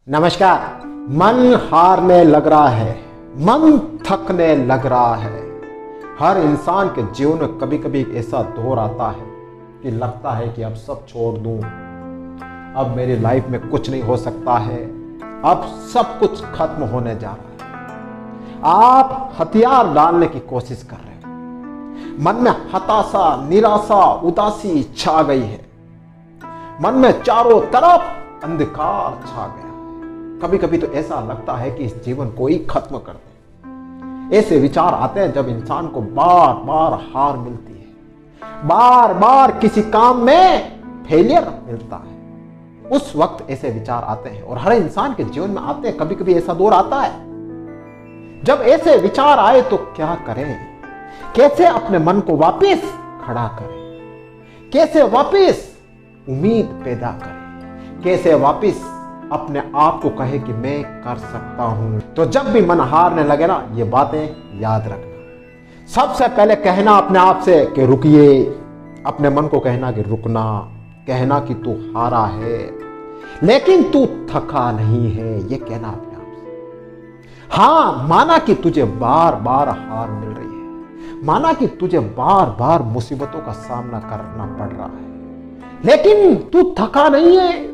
नमस्कार। मन हारने लग रहा है, मन थकने लग रहा है। हर इंसान के जीवन में कभी कभी एक ऐसा दौर आता है कि लगता है कि अब सब छोड़ दूं, अब मेरी लाइफ में कुछ नहीं हो सकता है, अब सब कुछ खत्म होने जा रहा है। आप हथियार डालने की कोशिश कर रहे हो, मन में हताशा, निराशा, उदासी छा गई है, मन में चारों तरफ अंधकार छा गया। कभी कभी तो ऐसा लगता है कि इस जीवन को ही खत्म कर दे। ऐसे विचार आते हैं जब इंसान को बार बार हार मिलती है, बार बार किसी काम में फेलियर मिलता है। उस वक्त ऐसे विचार आते हैं और हर इंसान के जीवन में आते हैं। कभी कभी ऐसा दौर आता है जब ऐसे विचार आए तो क्या करें, कैसे अपने मन को वापस खड़ा करें, कैसे वापस उम्मीद पैदा करें, कैसे वापस अपने आप को कहे कि मैं कर सकता हूं। तो जब भी मन हारने लगे ना, ये बातें याद रखना। सबसे पहले कहना अपने आप से कि रुकिए, अपने मन को कहना कि रुकना, कहना कि तू हारा है लेकिन तू थका नहीं है, ये कहना अपने आप से। हां, माना कि तुझे बार बार हार मिल रही है, माना कि तुझे बार बार मुसीबतों का सामना करना पड़ रहा है, लेकिन तू थका नहीं है।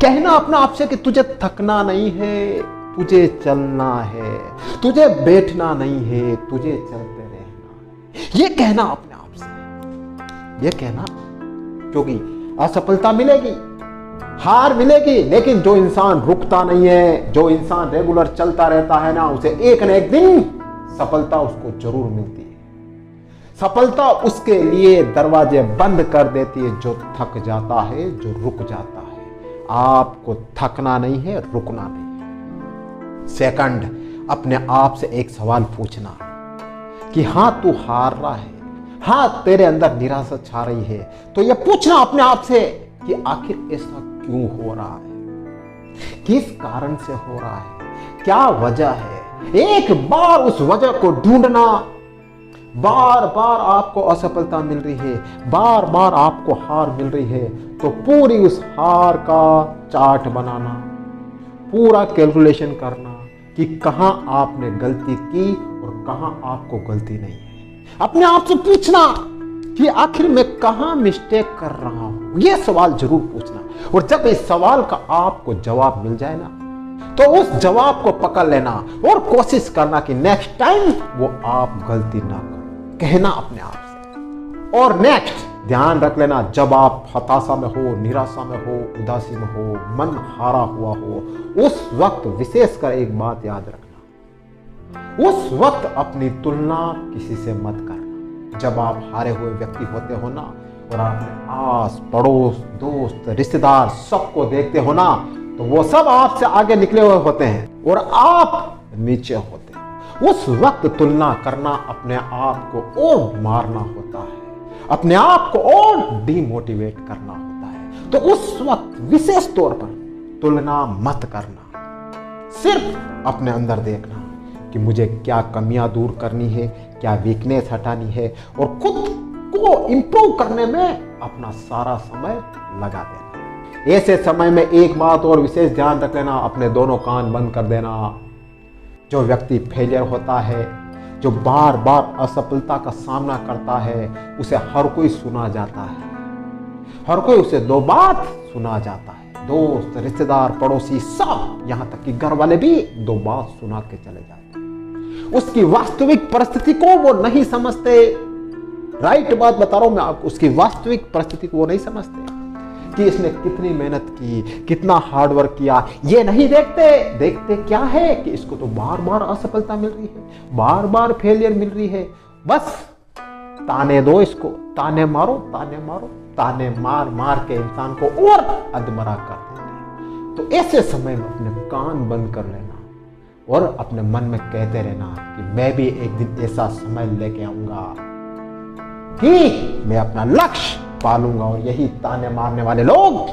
कहना अपने आप से कि तुझे थकना नहीं है, तुझे चलना है, तुझे बैठना नहीं है, तुझे चलते रहना है। ये कहना अपने आप से, ये कहना, क्योंकि असफलता मिलेगी, हार मिलेगी, लेकिन जो इंसान रुकता नहीं है, जो इंसान रेगुलर चलता रहता है ना, उसे एक न एक दिन सफलता उसको जरूर मिलती है। सफलता उसके लिए दरवाजे बंद कर देती है जो थक जाता है, जो रुक जाता है। आपको थकना नहीं है, रुकना नहीं है। सेकंड, अपने आप से एक सवाल पूछना कि हां तू हार रहा है, हां तेरे अंदर निराशा छा रही है, तो यह पूछना अपने आप से कि आखिर ऐसा क्यों हो रहा है, किस कारण से हो रहा है, क्या वजह है। एक बार उस वजह को ढूंढना। बार बार आपको असफलता मिल रही है, बार बार आपको हार मिल रही है, तो पूरी उस हार का चार्ट बनाना, पूरा कैलकुलेशन करना कि कहां आपने गलती की और कहां आपको गलती नहीं है। अपने आप से पूछना कि आखिर मैं कहां मिस्टेक कर रहा हूं, यह सवाल जरूर पूछना। और जब इस सवाल का आपको जवाब मिल जाए ना, तो उस जवाब को पकड़ लेना और कोशिश करना कि नेक्स्ट टाइम वो आप गलती ना करो। कहना अपने आप से। और नेक्स्ट ध्यान रख लेना, जब आप हताशा में हो, निराशा में हो, उदासी में हो, मन हारा हुआ हो, उस वक्त विशेषकर एक बात याद रखना, उस वक्त अपनी तुलना किसी से मत करना। जब आप हारे हुए व्यक्ति होते हो ना, और अपने आस पड़ोस, दोस्त, रिश्तेदार सबको देखते हो ना, तो वो सब आपसे आगे निकले हुए होते हैं और आप नीचे होते हैं। उस वक्त तुलना करना अपने आप को और मारना होता है, अपने आप को और डिमोटिवेट करना होता है। तो उस वक्त विशेष तौर पर तुलना मत करना। सिर्फ अपने अंदर देखना कि मुझे क्या कमियां दूर करनी है, क्या वीकनेस हटानी है, और खुद को इंप्रूव करने में अपना सारा समय लगा देना। ऐसे समय में एक बात और विशेष ध्यान रख लेना, अपने दोनों कान बंद कर देना। जो व्यक्ति फेलियर होता है, जो बार बार असफलता का सामना करता है, उसे हर कोई सुना जाता है, हर कोई उसे दो बात सुना जाता है। दोस्त, रिश्तेदार, पड़ोसी, सब, यहां तक कि घर वाले भी दो बात सुना के चले जाते हैं। उसकी वास्तविक परिस्थिति को वो नहीं समझते। राइट बात बता रहा हूं मैं आपको, उसकी वास्तविक परिस्थिति को वो नहीं समझते कि इसने कितनी मेहनत की, कितना हार्डवर्क किया, ये नहीं देखते। देखते क्या है कि इसको तो बार बार असफलता मिल रही है, बार बार फेलियर मिल रही है, बस ताने दो इसको, ताने मारो, ताने मारो, ताने मार मार के इंसान को और अधमरा कर देते हैं। तो ऐसे समय में अपने कान बंद कर लेना और अपने मन में कहते रहना कि मैं भी एक दिन ऐसा समय लेके आऊंगा कि मैं अपना लक्ष्य पालूंगा और यही ताने मारने वाले लोग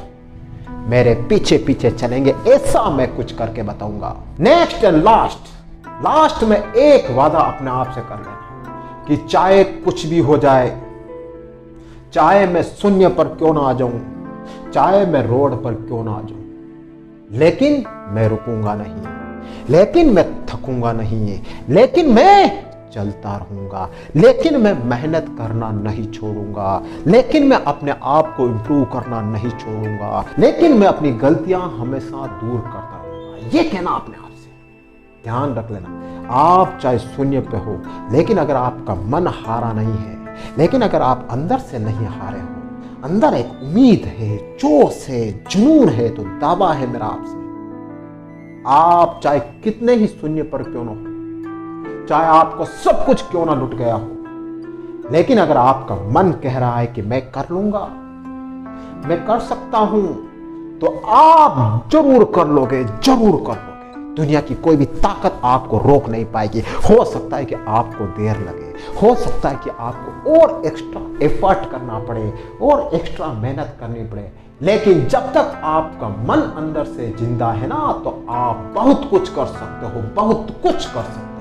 मेरे पीछे पीछे चलेंगे, ऐसा मैं कुछ करके बताऊंगा। नेक्स्ट एंड लास्ट में एक वादा अपने आप से कर लेना कि चाहे कुछ भी हो जाए, चाहे मैं शून्य पर क्यों ना आ जाऊं, चाहे मैं रोड पर क्यों ना आ जाऊं, लेकिन मैं रुकूंगा नहीं, लेकिन मैं थकूंगा नहीं, लेकिन मैं चलता रहूंगा, लेकिन मैं मेहनत करना नहीं छोड़ूंगा, लेकिन मैं अपने आप को इंप्रूव करना नहीं छोड़ूंगा, लेकिन मैं अपनी गलतियां हमेशा दूर करता रहूंगा। ये कहना अपने आप से, ध्यान रख लेना। आप चाहे शून्य पे हो, लेकिन अगर आपका मन हारा नहीं है, लेकिन अगर आप अंदर से नहीं हारे हो, अंदर एक उम्मीद है, जोश है, जुनून है, तो दावा है मेरा आपसे, आप चाहे कितने ही शून्य पर क्यों ना हो, चाहे आपको सब कुछ क्यों ना लुट गया हो, लेकिन अगर आपका मन कह रहा है कि मैं कर लूंगा, मैं कर सकता हूं, तो आप जरूर कर लोगे, जरूर कर लोगे। दुनिया की कोई भी ताकत आपको रोक नहीं पाएगी। हो सकता है कि आपको देर लगे, हो सकता है कि आपको और एक्स्ट्रा एफर्ट करना पड़े और एक्स्ट्रा मेहनत करनी पड़े, लेकिन जब तक आपका मन अंदर से जिंदा है ना, तो आप बहुत कुछ कर सकते हो, बहुत कुछ कर सकते हो।